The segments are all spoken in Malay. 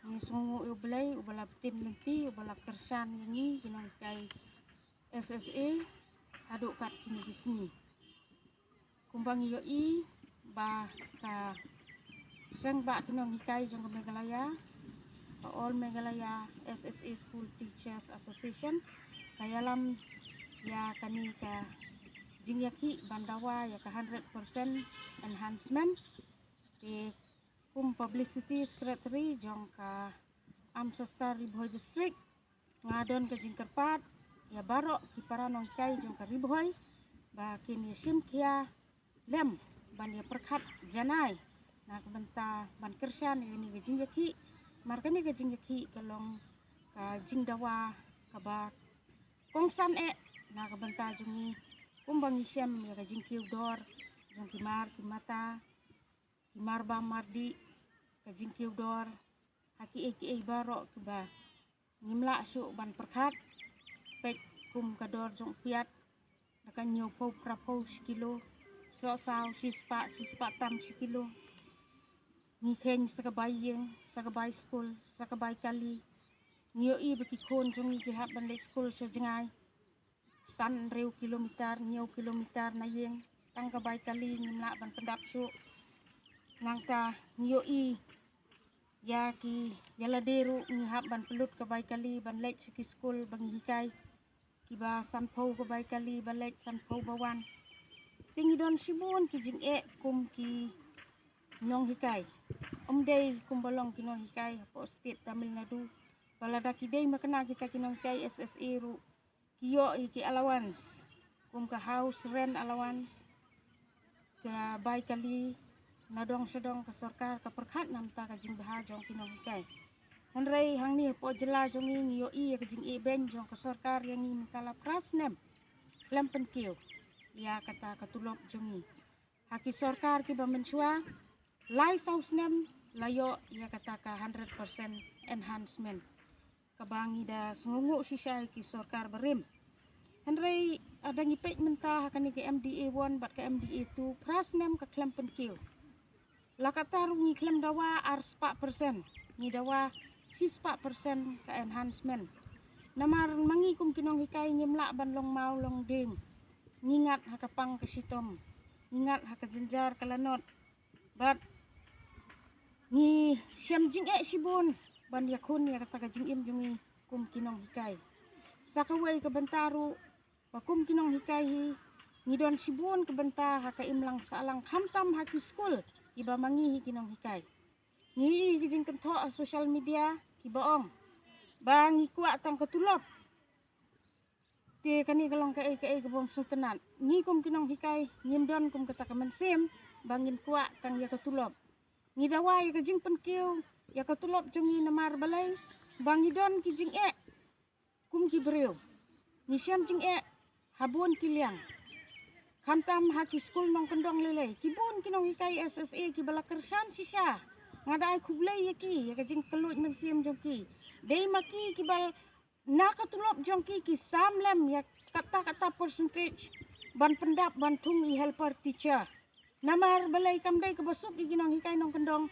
Ni sungu ubelai ubala tin lenti ubala kersan ini kinong kay SSA aduk kat kini bisni. Kumbang iyo ba ka seng ba kinong hikay jong ka Meghalaya. All Meghalaya SSA School Teachers Association kaya lam ya kani ka jingyaki bandawa ya ka 100% enhancement di kum publicity secretary jong ka Amsastar Riboy District ngadon ka jingkerpat ya barok ki paranong kay jong ka Riboy ba kini sim kia lem ban ya perkat janai na kabenta ban kersan ini ka jingyaki markani ka jingyaki kalong ka jingdawa ka ba kongsan na kabenta jongi kumbang isyam ya ka jingkiw dor jong kimar kimata marba mardi kajing kiudor haki baro ba ngimla su ban perkat pek kum kador jong piat akan nyopo prapo sekilo so saw sispa tam sekilo ngikeng sakabay school sakabay kali nyo beki kon jong gihap ban school sa jengai san rew kilometer nyo kilometer na yeng tang kabay kali ngimla ban pendap su nangka nyo ya ki yaladeru ngihap ban pelut kabay kali ban lech ki school bang hikay kiba sanpo kabay kali balech sanpo bawan tingidon sibun ki jing kum ki nyong hikay day kumbalong kinong hikay po state Tamil Nadu balada ki day makena kita kinong kay SSA ru kiyo ki allowance kum ka house rent allowance ka bay kali nadong sedong ka sarkar ka perkat namta ka jing baha jong kinong hikay hanrei hang ni po jela jong ngiyo ka jing ben jong ka sarkar yang ni kala prasnem lampen kiyo ya kata katulok jong haki sarkar ki ba mensua lai sausnem layo ya kata ka 100% enhancement kabangi da sungungu sisay ki sarkar berim hanrei ada ngipek mentah kani ke MDA 1 bat ke MDA 2 prasnem ka lampen kiyo lakatar ngiklem dawa ar 4% ni dawa 4% ka enhancement namar mangikum kinong hikay nyemla ban long mau long ding ngingat hakapang kasitom ngingat hakajenjar kalanot bat ni syam jing sibun ban yakun ya kata ka jing jungi kum kinong hikay sakaway ka bentaru pakum kinong hikay hi ngidon sibun ka benta hakaimlang salang hamtam haki school iba mangihi kinong hikay ngi kijing kento social media kibaong bangi kuat tang ketulop te kani kalong kai kebom sultanat ngi kum kinong hikay nyimdon kum kata kemensim bangin kuat tang ya ketulop ngi dawai kijing penkiu ya ketulop jongi namar balai bangi don kijing kum kibreu ngi syam jing habun kiliang Kamtam haki school nong kendong lele kibun kinong hikay SSA ki bala kersan sisya ngadai kublay yaki ya kajing kelut mensiam jongki day maki ki bal nakatulop jongki ki samlem ya kata percentage ban pendap ban tungi helper teacher namar balai kamdai kebasuk ki kinong hikay nong kendong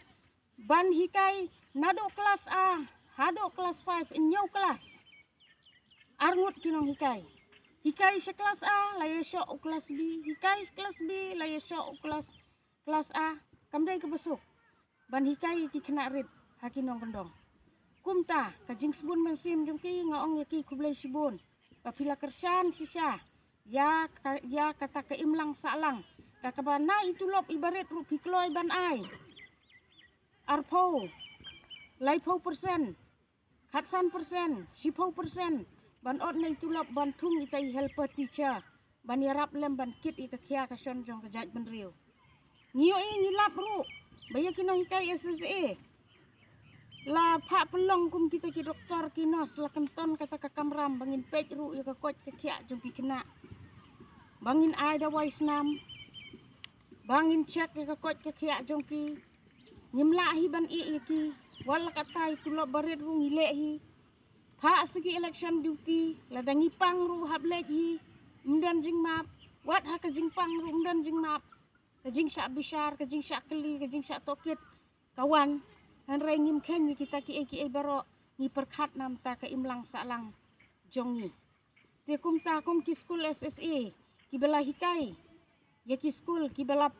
ban hikay nado kelas A hado kelas 5 inyo kelas arngut kinong hikay hikay sa kelas A, laya siya o kelas B. Hikay sa kelas B, laya siya o kelas A. Kamday kabasok. Ban hikay kikina rin. Haki nong kendong. Kumta, kajing sibun mensim jong ki ngaong yaki kublay sibun. Kapila kersan sisya. Ya kata keimlang salang. Kakaba na itulop ibarit rupi kloy ban ay. Arpo. Laipo persen. Katsan persen. Sipo persen. Ban ot na itulop ban tung itay helper teacher ban yarap lem ban kit ikakia kasyon jong kajat ban riyo ngiyo ngilap ru baya kinong hikay SSA la pa pelong kum kita ki doktor kinos la kenton kata kakamram bangin pej ru ika kot kakia jong kikena bangin ay dawai senam bangin cek ika kot kakia jong ki nyimlahi ban iki wala katay tulop barit ru ngilehi Pak segi election duty ladang ipang ru hablek hi mdan jing map wat ha ka jing pang ru mdan jing map ka jing syak bisar ka jing syak keli ka jing syak tokit kawan han rai ngim khen kita ki baro ni perkhat nam ta ka imlang salang jongi te kum ta kum ki school SSA ki bela hikai ya ki school ki bela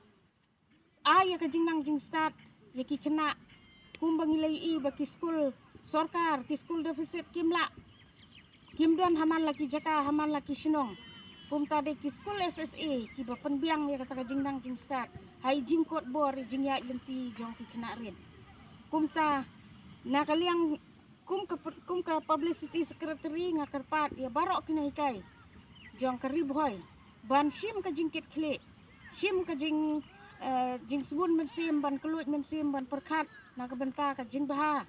ya ka jingnang jing start ya ki kena kum bangilai I ba ki school sorkar ki school deficit kimla kimdon haman laki jaka haman laki shinong kum ta de ki school SSA ki ba penbiang ya kata ka jingnang jing start hai jing kot bor jing ya lenti jong ki kena rin kum ta na kaliang kum ka publicity secretary ngakarpat ya barok kina hikai jong ka riboy ban sim ka jingkit khle sim ka jing jing subun men sim ban kelut men sim ban perkhat na ka benta ka jing baha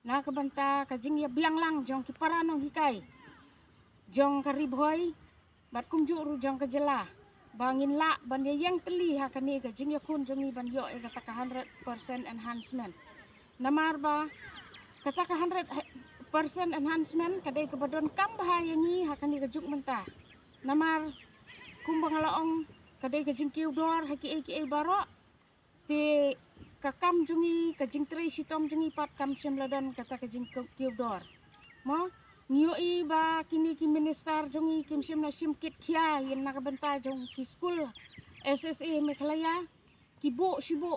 na ka benta ka jing ya biang lang jong ki paranong hikai jong ka riboy bat kum juru jong ka jela bangin la ban ya yang teli ha kani ka jing ya kun jongi ban yo ya kata ka 100% enhancement namar ba kata ka 100% enhancement kadai ke badon kam bahaya ni hakani ke juk mentah namar kumbang laong kadai ke jing kiu dor haki baro te kakam jungi ke jing tri sitom jungi pat kam sim ladon kata ke jing kiu dor mo nio I ba kini ki minister jungi kim sim na sim kit khia yin na ka benta jong ki school SSA Mekhalaya ki bo sibo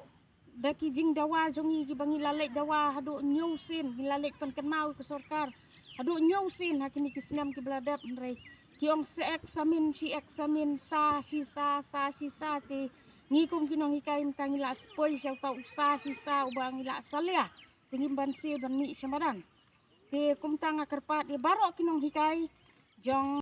daki jing dawa jongi ki bangi lalek dawa hadu nyusin ki lalek pan mau ke sorkar hadu nyusin hakini ki senam ki beladap nrei ki ong se eksamin sa si sa te ngikum ki nong hikai mtang ila spoi siau tau sa si sa ubang ila salia tingim ban si ban mi samadan te kum tang akarpat e barok ki nong hikai jong